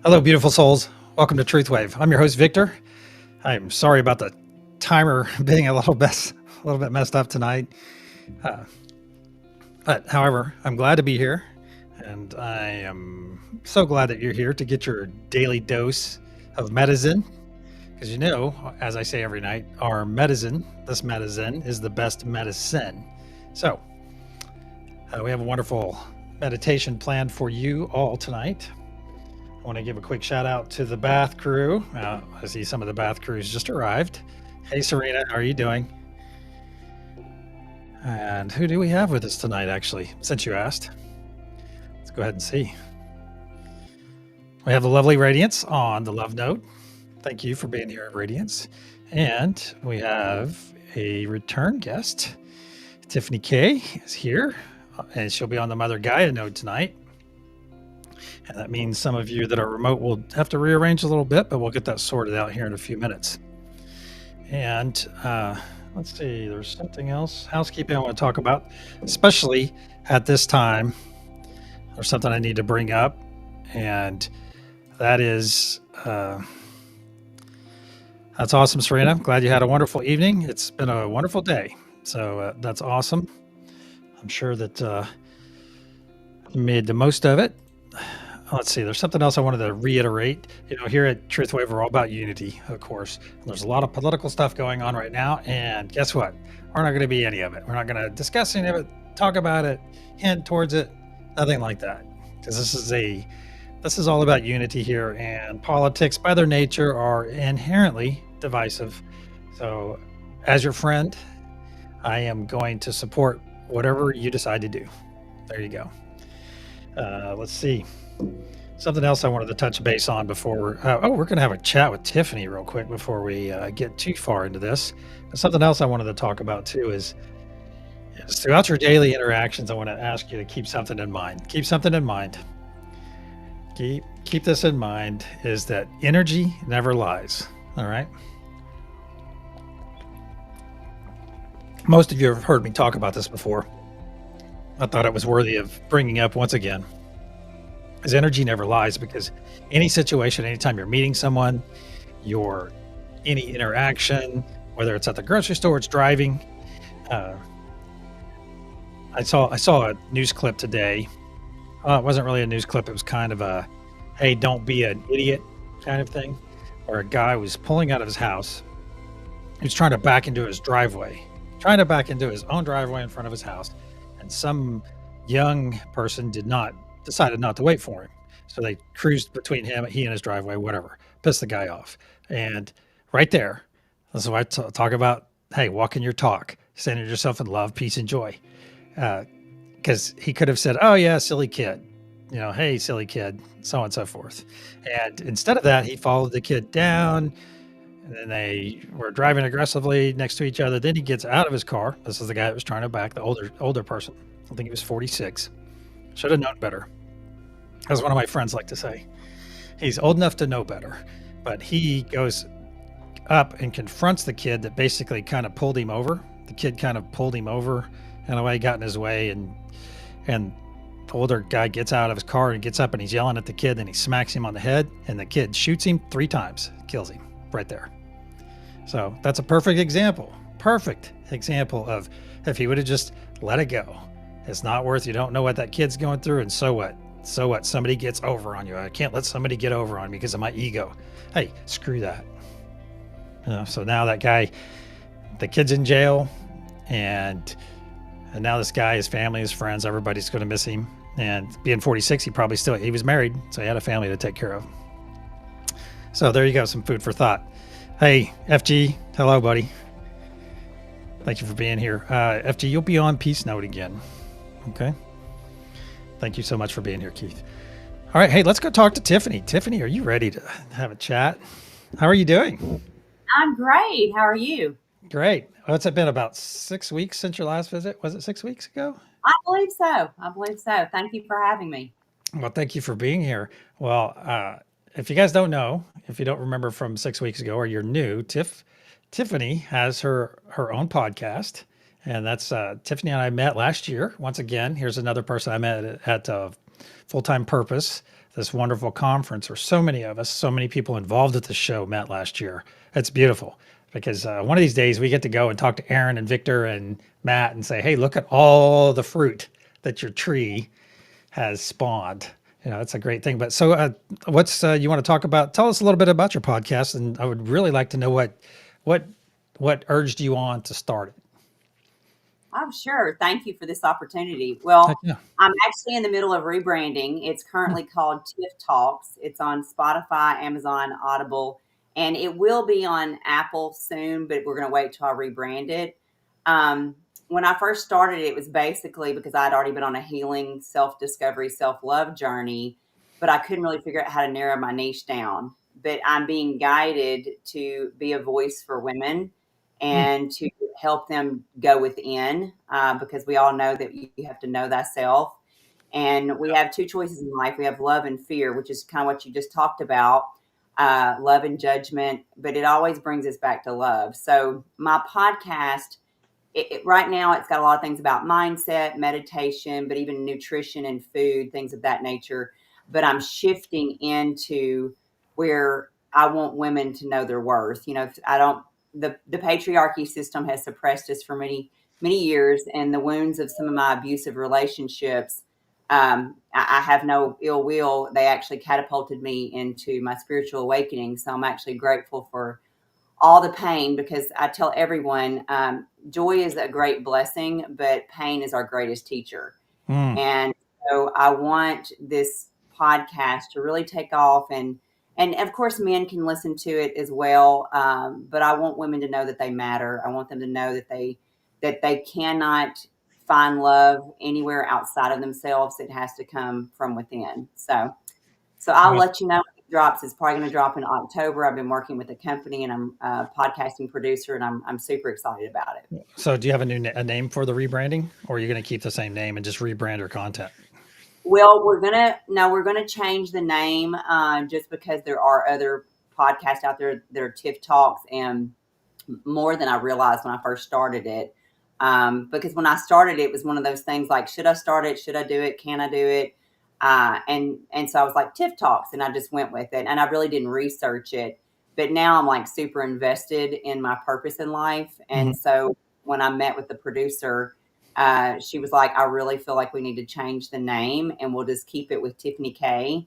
Hello, beautiful souls. Welcome to TruthWave. I'm your host, Victor. I'm sorry about the timer being a little bit messed up tonight. Uh, but however, I'm glad to be here, and I am so glad that you're here to get your daily dose of medicine. Because as I say every night, our medicine, this medicine, is the best medicine. So we have a wonderful meditation planned for you all tonight. I want to give a quick shout out to the bath crew. I see some of the bath crews just arrived. Hey, Serena, how are you doing? And who do we have with us tonight, actually, since you asked? Let's go ahead and see. We have the lovely Radiance on the love note. Thank you for being here, Radiance. And we have a return guest. Tiffany K is here, and she'll be on the Mother Gaia node tonight. And that means some of you that are remote will have to rearrange a little bit, but we'll get that sorted out here in a few minutes. And let's see, there's something else, housekeeping I want to talk about, especially at this time. There's something I need to bring up, and that is, that's awesome, Serena. I'm glad you had a wonderful evening. It's been a wonderful day. So that's awesome. I'm sure that you made the most of it. Let's see, there's something else I wanted to reiterate. Here at TruthWave, we're all about unity, of course. There's a lot of political stuff going on right now, and guess what? We're not going to be any of it. We're not going to discuss any of it, talk about it, hint towards it, nothing like that. Because this is all about unity here, and politics by their nature are inherently divisive. So as your friend, I am going to support whatever you decide to do. There you go. Let's see. Something else I wanted to touch base on before we're going to have a chat with Tiffany real quick before we get too far into this. But something else I wanted to talk about too is throughout your daily interactions, I want to ask you to keep something in mind. Keep something in mind. Keep this in mind, is that energy never lies. All right. Most of you have heard me talk about this before. I thought it was worthy of bringing up once again. Is energy never lies, because any situation, anytime you're meeting someone, any interaction, whether it's at the grocery store, it's driving. I saw a news clip today. It wasn't really a news clip. It was kind of a, hey, don't be an idiot kind of thing, where a guy was pulling out of his house. He was trying to back into his driveway, trying to back into his own driveway in front of his house. And some young person decided not to wait for him. So they cruised between he and his driveway, whatever, pissed the guy off. And right there, that's why I talk about, hey, walking your talk, centering yourself in love, peace, and joy. Because he could have said, oh yeah, silly kid, hey, silly kid, so on and so forth. And instead of that, he followed the kid down, and then they were driving aggressively next to each other. Then he gets out of his car. This is the guy that was trying to back, the older person. I think he was 46. Should have known better. As one of my friends like to say, he's old enough to know better. But he goes up and confronts the kid that basically kind of pulled him over. The kid kind of pulled him over in a way, got in his way, and the older guy gets out of his car and gets up and he's yelling at the kid, and he smacks him on the head, and the kid shoots him 3 times, kills him right there. So that's a perfect example of if he would have just let it go. It's not worth, you don't know what that kid's going through, and so what? So what? Somebody gets over on you. I can't let somebody get over on me because of my ego. Hey, screw that. So now that guy, the kid's in jail, and now this guy, his family, his friends, everybody's going to miss him. And being 46, he was married, so he had a family to take care of. So there you go, some food for thought. Hey, FG, hello, buddy. Thank you for being here. FG, you'll be on Peace Note again. Okay. Thank you so much for being here, Keith. All right. Hey, let's go talk to Tiffany. Tiffany, are you ready to have a chat? How are you doing? I'm great. How are you? Great. What's it been, about 6 weeks since your last visit? Was it 6 weeks ago? I believe so. I believe so. Thank you for having me. Well, thank you for being here. Well, if you guys don't know, if you don't remember from 6 weeks ago, or you're new, Tiffany has her own podcast, and that's Tiffany and I met last year. Once again, here's another person I met at full-time purpose, this wonderful conference where so many of us, so many people involved at the show met last year. It's beautiful because one of these days we get to go and talk to Aaron and Victor and Matt and say, hey, look at all the fruit that your tree has spawned. It's a great thing. But so what's you want to talk about? Tell us a little bit about your podcast. And I would really like to know what urged you on to start it. I'm sure. Thank you for this opportunity. Well, Yeah. I'm actually in the middle of rebranding. It's currently called Tiff Talks. It's on Spotify, Amazon, Audible, and it will be on Apple soon, but we're going to wait till I rebrand it. When I first started, it was basically because I'd already been on a healing, self-discovery, self-love journey, but I couldn't really figure out how to narrow my niche down. But I'm being guided to be a voice for women and to help them go within, because we all know that you have to know thyself. And we have two choices in life. We have love and fear, which is kind of what you just talked about, love and judgment, but it always brings us back to love. So my podcast, right now, it's got a lot of things about mindset, meditation, but even nutrition and food, things of that nature. But I'm shifting into where I want women to know their worth. The patriarchy system has suppressed us for many, many years, and the wounds of some of my abusive relationships, I have no ill will. They actually catapulted me into my spiritual awakening. So I'm actually grateful for all the pain, because I tell everyone, joy is a great blessing, but pain is our greatest teacher. And so I want this podcast to really take off, and of course men can listen to it as well. But I want women to know that they matter. I want them to know that they cannot find love anywhere outside of themselves. It has to come from within. So I'll let you know when it drops. It's probably going to drop in October. I've been working with a company, and I'm a podcasting producer, and I'm super excited about it. So do you have a name for the rebranding, or are you going to keep the same name and just rebrand your content? Well, we're gonna change the name, just because there are other podcasts out there that are Tiff Talks, and more than I realized when I first started it. Because when I started, it was one of those things like, should I start it? Should I do it? Can I do it? And so I was like, Tiff Talks, and I just went with it, and I really didn't research it. But now I'm like super invested in my purpose in life. And so when I met with the producer, she was like, I really feel like we need to change the name, and we'll just keep it with Tiffany K.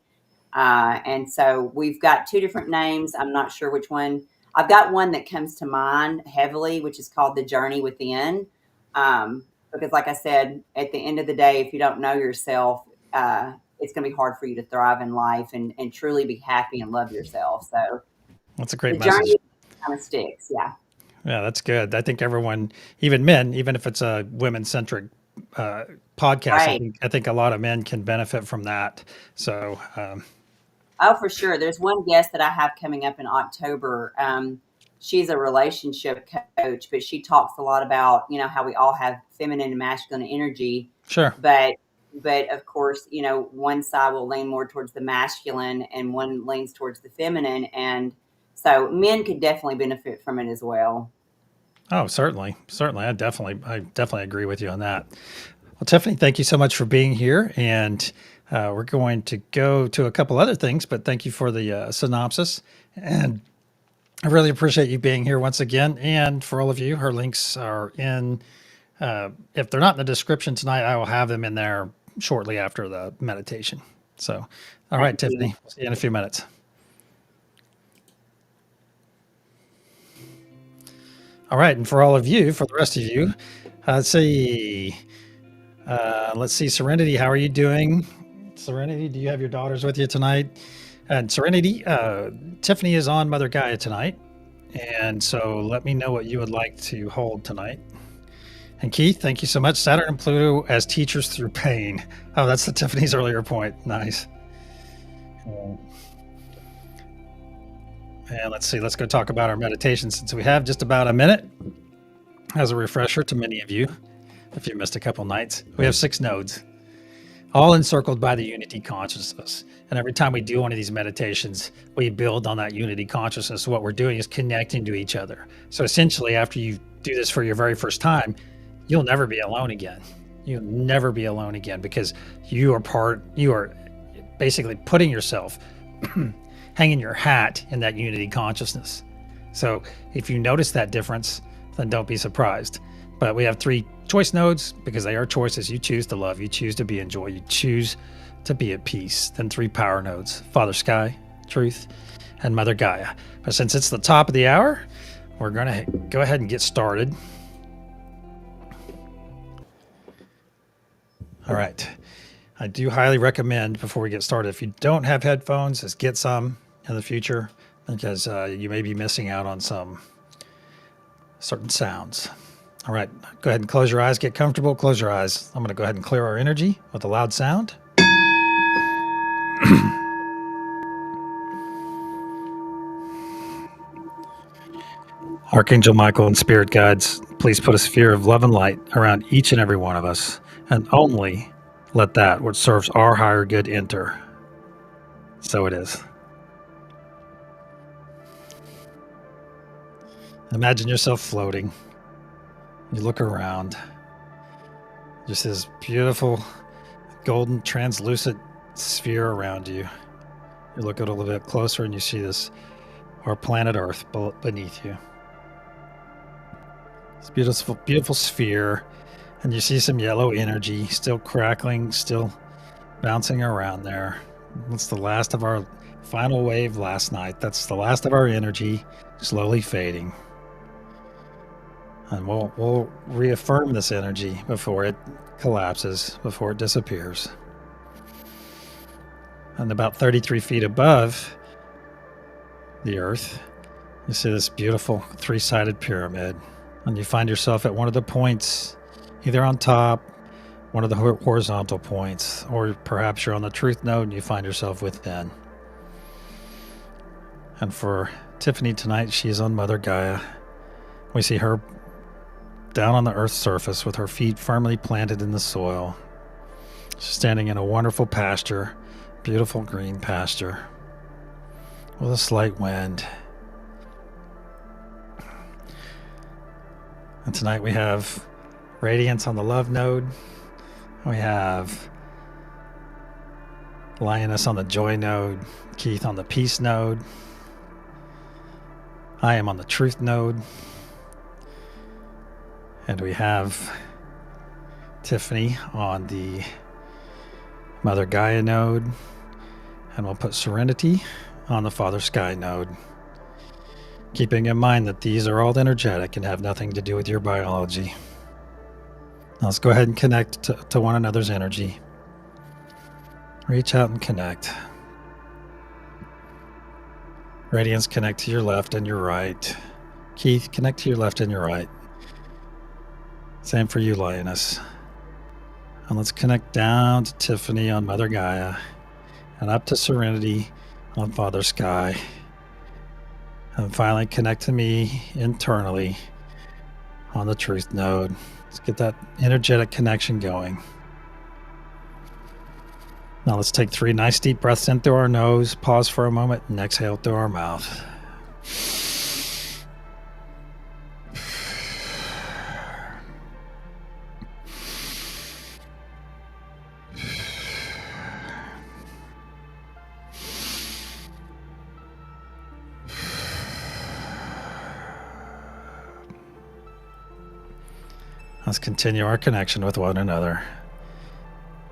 And so we've got two different names. I'm not sure which one. I've got one that comes to mind heavily, which is called The Journey Within. Because like I said, at the end of the day, if you don't know yourself, it's going to be hard for you to thrive in life and truly be happy and love yourself. So that's a great the message. journey kind of sticks. Yeah. Yeah, that's good. I think everyone, even men, even if it's a women-centric podcast, Right. I think a lot of men can benefit from that. So, Oh, for sure. There's one guest that I have coming up in October. She's a relationship coach, but she talks a lot about, how we all have feminine and masculine energy. sure. But of course, one side will lean more towards the masculine and one leans towards the feminine. And so men could definitely benefit from it as well. Oh, certainly. Certainly. I definitely agree with you on that. Well, Tiffany, thank you so much for being here. And we're going to go to a couple other things, but thank you for the synopsis. And I really appreciate you being here once again. And for all of you, her links are in, if they're not in the description tonight, I will have them in there shortly after the meditation. So, all right, Thank you. Tiffany, see you in a few minutes. All right. And for all of you, for the rest of you, let's see, Serenity, how are you doing? Serenity, do you have your daughters with you tonight? And Serenity, Tiffany is on Mother Gaia tonight. And so let me know what you would like to hold tonight. And Keith, thank you so much. Saturn and Pluto as teachers through pain. Oh, that's the Tiffany's earlier point. Nice. And let's see, let's go talk about our meditation since we have just about a minute. As a refresher to many of you, if you missed a couple nights, we have 6 nodes, all encircled by the unity consciousness. And every time we do one of these meditations, we build on that unity consciousness. What we're doing is connecting to each other. So essentially, after you do this for your very first time, you'll never be alone again. You'll never be alone again, because you are basically putting yourself, hanging your hat in that unity consciousness. So if you notice that difference, then don't be surprised. But we have 3 choice nodes because they are choices. You choose to love, you choose to be in joy, you choose to be at peace. Then 3 power nodes: Father Sky, Truth, and Mother Gaia. But since it's the top of the hour, we're going to go ahead and get started. All right. I do highly recommend, before we get started, if you don't have headphones, just get some in the future, because you may be missing out on some certain sounds. All right, go ahead and close your eyes, get comfortable, close your eyes. I'm going to go ahead and clear our energy with a loud sound. Archangel Michael and spirit guides, please put a sphere of love and light around each and every one of us, and only let that which serves our higher good enter. So it is. Imagine yourself floating. You look around. Just this beautiful, golden, translucent sphere around you. You look at it a little bit closer and you see this, our planet Earth beneath you. This beautiful, beautiful sphere. And you see some yellow energy still crackling, still bouncing around there. That's the last of our final wave last night. That's the last of our energy slowly fading. And we'll reaffirm this energy before it collapses, before it disappears. And about 33 feet above the Earth, you see this beautiful 3-sided pyramid. And you find yourself at one of the points, either on top, one of the horizontal points, or perhaps you're on the truth node and you find yourself within. And for Tiffany tonight, she's on Mother Gaia. We see her down on the Earth's surface with her feet firmly planted in the soil. She's standing in a wonderful pasture, beautiful green pasture, with a slight wind. And tonight we have Radiance on the love node. We have Lioness on the joy node, Keith on the peace node. I am on the truth node. And we have Tiffany on the Mother Gaia node. And we'll put Serenity on the Father Sky node. Keeping in mind that these are all energetic and have nothing to do with your biology. Now let's go ahead and connect to one another's energy. Reach out and connect. Radiance, connect to your left and your right. Keith, connect to your left and your right. Same for you, Lioness. And let's connect down to Tiffany on Mother Gaia and up to Serenity on Father Sky. And finally connect to me internally on the truth node. Let's get that energetic connection going. Now let's take 3 nice deep breaths in through our nose, pause for a moment, and exhale through our mouth. Let's continue our connection with one another.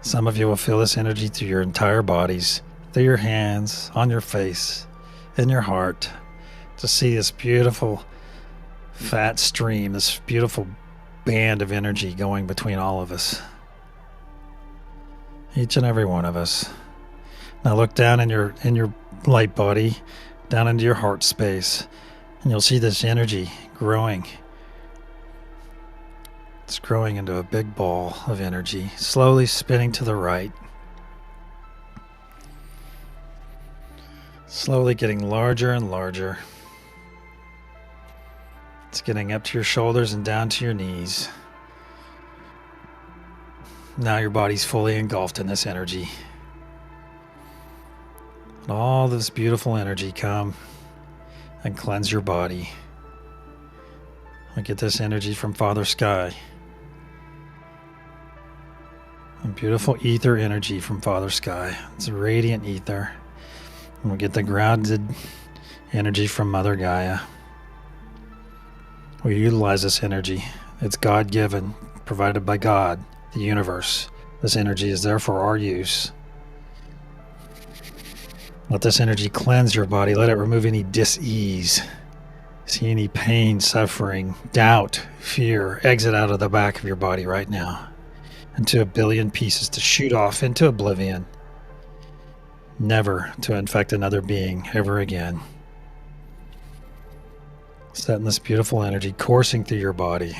Some of you will feel this energy through your entire bodies, through your hands, on your face, in your heart, to see this beautiful fat stream, this beautiful band of energy going between all of us. Each and every one of us. Now look down in your light body, down into your heart space, and you'll see this energy growing. It's growing into a big ball of energy, slowly spinning to the right. Slowly getting larger and larger. It's getting up to your shoulders and down to your knees. Now your body's fully engulfed in this energy. And all this beautiful energy come and cleanse your body. We get this energy from Father Sky. beautiful ether energy from Father Sky. It's a radiant ether. And we get the grounded energy from Mother Gaia. We utilize this energy. It's God-given, provided by God, the universe. This energy is there for our use. Let this energy cleanse your body. Let it remove any dis-ease. See any pain, suffering, doubt, fear, exit out of the back of your body right now into a billion pieces to shoot off into oblivion, never to infect another being ever again. Setting this beautiful energy coursing through your body.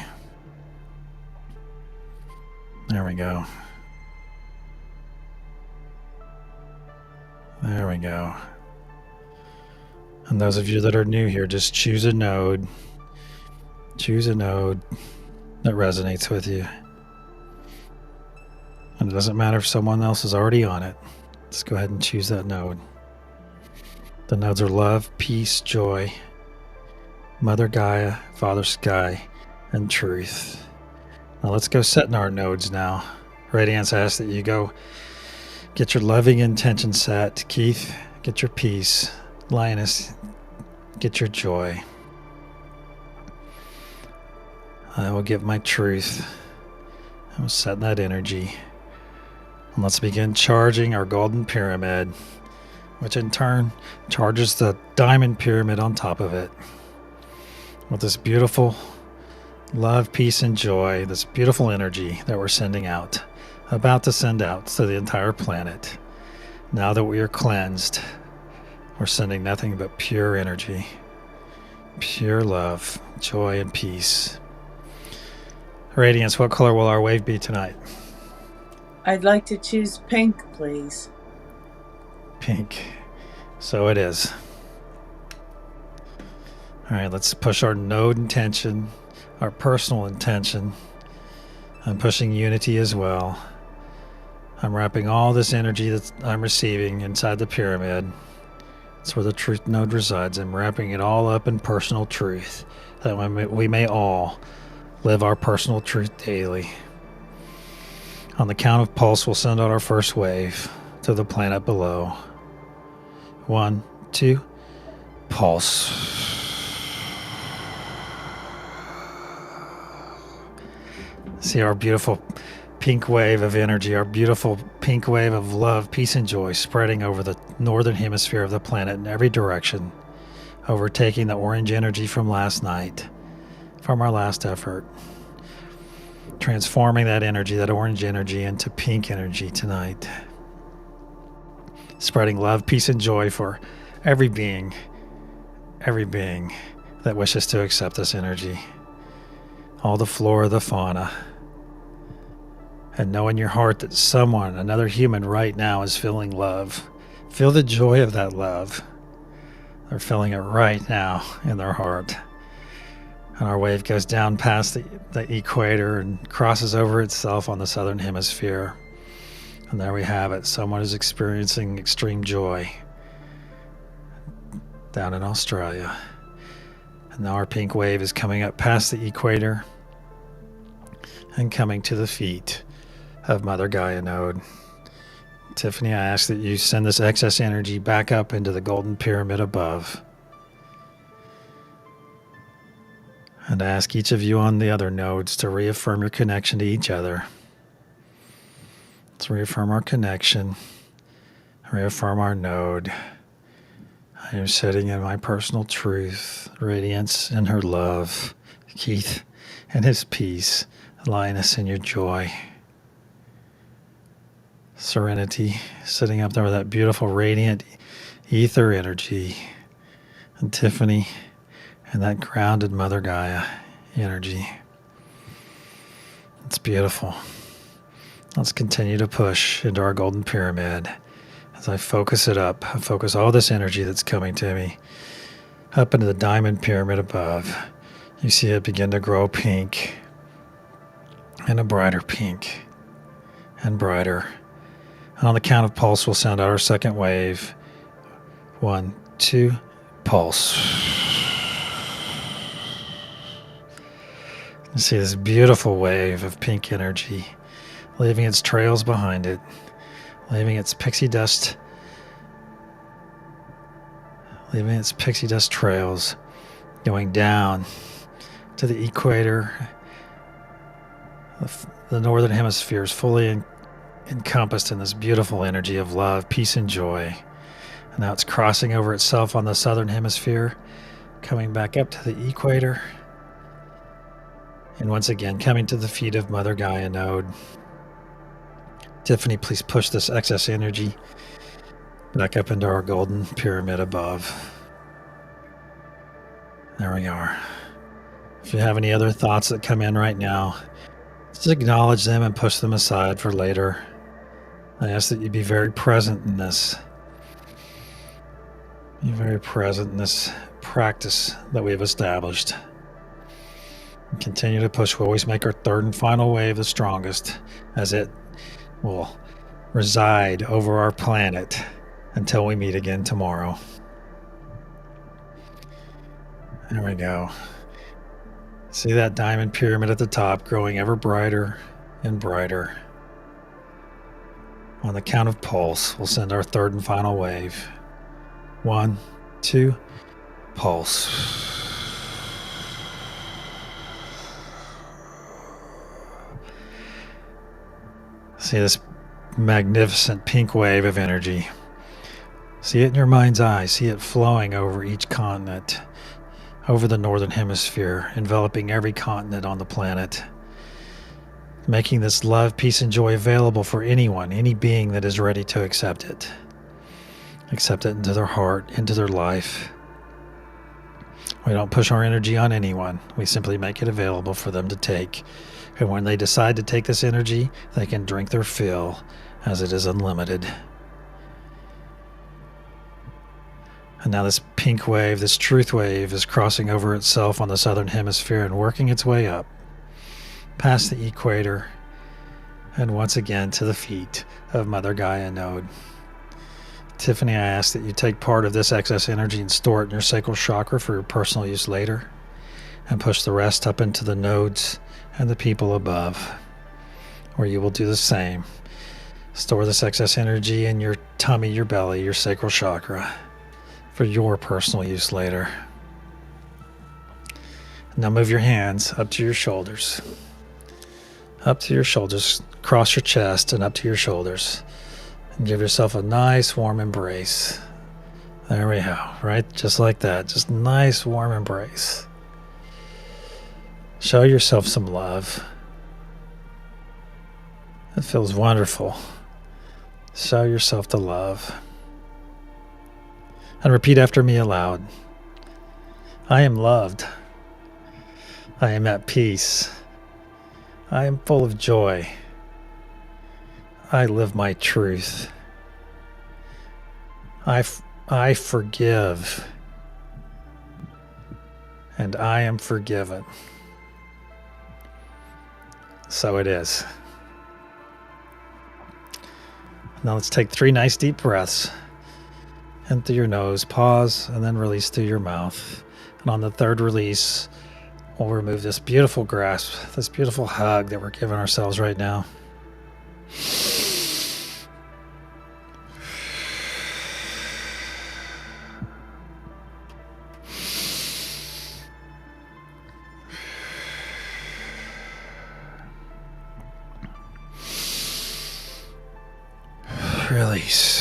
There we go. There we go. And those of you that are new here, just choose a node. Choose a node that resonates with you. And it doesn't matter if someone else is already on it. Just go ahead and choose that node. The nodes are love, peace, joy, Mother Gaia, Father Sky, and truth. Now let's go setting our nodes now. Radiance asks that you go get your loving intention set. Keith, get your peace. Linus, get your joy. I will give my truth. I will set that energy. And let's begin charging our golden pyramid, which in turn charges the diamond pyramid on top of it. With this beautiful love, peace, and joy, this beautiful energy that we're sending out, about to send out to the entire planet. Now that we are cleansed, we're sending nothing but pure energy, pure love, joy, and peace. Radiance, what color will our wave be tonight? I'd like to choose pink, please. Pink. So it is. All right, let's push our node intention, our personal intention. I'm pushing unity as well. I'm wrapping all this energy that I'm receiving inside the pyramid. That's where the truth node resides. I'm wrapping it all up in personal truth, that we may all live our personal truth daily. On the count of pulse, we'll send out our first wave to the planet below. 1, 2, pulse. See our beautiful pink wave of energy, our beautiful pink wave of love, peace, and joy spreading over the northern hemisphere of the planet in every direction, overtaking the orange energy from last night, from our last effort, transforming that energy, that orange energy, into pink energy tonight, spreading love, peace, and joy for every being that wishes to accept this energy, all the flora, the fauna. And know in your heart that someone, another human right now is feeling love. Feel the joy of that love. They're feeling it right now in their heart. And our wave goes down past the equator and crosses over itself on the southern hemisphere. And there we have it. Someone is experiencing extreme joy down in Australia. And now our pink wave is coming up past the equator and coming to the feet of Mother Gaia node. Tiffany, I ask that you send this excess energy back up into the golden pyramid above. And I ask each of you on the other nodes to reaffirm your connection to each other. Let's reaffirm our connection, reaffirm our node. I am sitting in my personal truth, Radiance in her love, Keith in his peace, Linus in your joy. Serenity, sitting up there with that beautiful radiant ether energy. And Tiffany and that grounded Mother Gaia energy. It's beautiful. Let's continue to push into our golden pyramid. As I focus it up, I focus all this energy that's coming to me up into the diamond pyramid above. You see it begin to grow pink and a brighter pink and brighter. And on the count of pulse, we'll send out our second wave. 1, 2, pulse. You see this beautiful wave of pink energy leaving its trails behind it, leaving its pixie dust trails going down to the equator. The northern hemisphere is fully encompassed in this beautiful energy of love, peace, and joy. And now it's crossing over itself on the southern hemisphere, coming back up to the equator, and once again coming to the feet of Mother Gaia node. Tiffany, please push this excess energy back up into our golden pyramid above. There we are. If you have any other thoughts that come in right now, just acknowledge them and push them aside for later. I ask that you be very present in this. Be very present in this practice that we have established. And continue to push. We always make our third and final wave the strongest, as it will reside over our planet until we meet again tomorrow. There we go. See that diamond pyramid at the top growing ever brighter and brighter. On the count of pulse, we'll send our third and final wave. 1, 2, pulse. See this magnificent pink wave of energy. See it in your mind's eye. See it flowing over each continent, over the northern hemisphere, enveloping every continent on the planet, making this love, peace, and joy available for anyone, any being that is ready to accept it. Accept it into their heart, into their life. We don't push our energy on anyone. We simply make it available for them to take. And when they decide to take this energy, they can drink their fill, as it is unlimited. And now this pink wave, this truth wave, is crossing over itself on the southern hemisphere and working its way up, past the equator, and once again to the feet of Mother Gaia node. Tiffany, I ask that you take part of this excess energy and store it in your sacral chakra for your personal use later, and push the rest up into the nodes and the people above, where you will do the same. Store this excess energy in your tummy, your belly, your sacral chakra, for your personal use later. Now move your hands up to your shoulders. Up to your shoulders, cross your chest and up to your shoulders. And give yourself a nice warm embrace. There we go, right? Just like that. Just nice warm embrace. Show yourself some love. It feels wonderful. Show yourself the love. And repeat after me aloud. I am loved. I am at peace. I am full of joy. I live my truth. I forgive. And I am forgiven. So it is. Now let's take 3 nice deep breaths. In through your nose, pause, and then release through your mouth. And on the third release, we'll remove this beautiful grasp, this beautiful hug that we're giving ourselves right now. Release.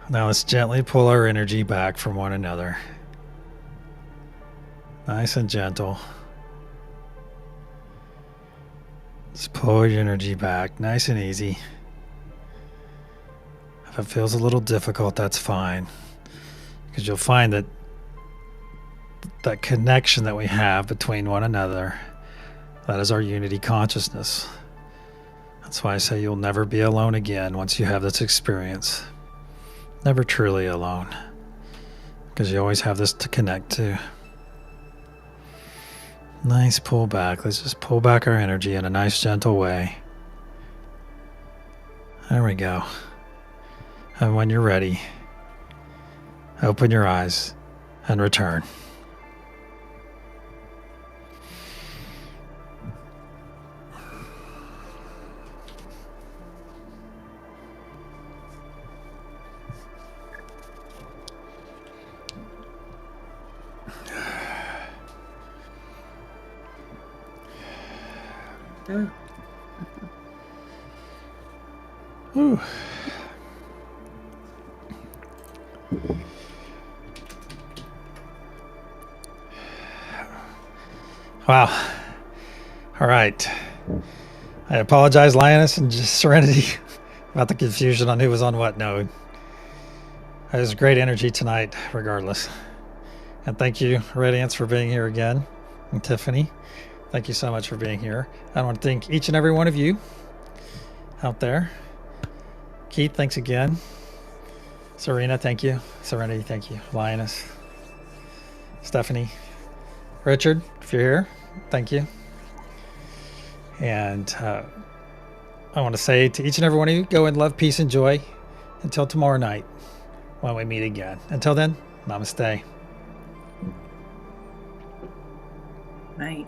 Now let's gently pull our energy back from one another. Nice and gentle. Just pull your energy back, nice and easy. If it feels a little difficult, that's fine. Because you'll find that that connection that we have between one another, that is our unity consciousness. That's why I say you'll never be alone again once you have this experience. Never truly alone, because you always have this to connect to. Nice pull back. Let's just pull back our energy in a nice gentle way. There we go. And when you're ready, Open your eyes and return. Oh. Whew. Wow. All right. I apologize, Lioness and just Serenity, about the confusion on who was on what node. It was great energy tonight, regardless. And thank you, Radiance, for being here again. And Tiffany, thank you so much for being here. I want to thank each and every one of you out there. Keith, thanks again. Serena, thank you. Serenity, thank you. Lioness. Stephanie. Richard, if you're here, thank you. And I want to say to each and every one of you, go in love, peace, and joy until tomorrow night when we meet again. Until then, namaste. Night.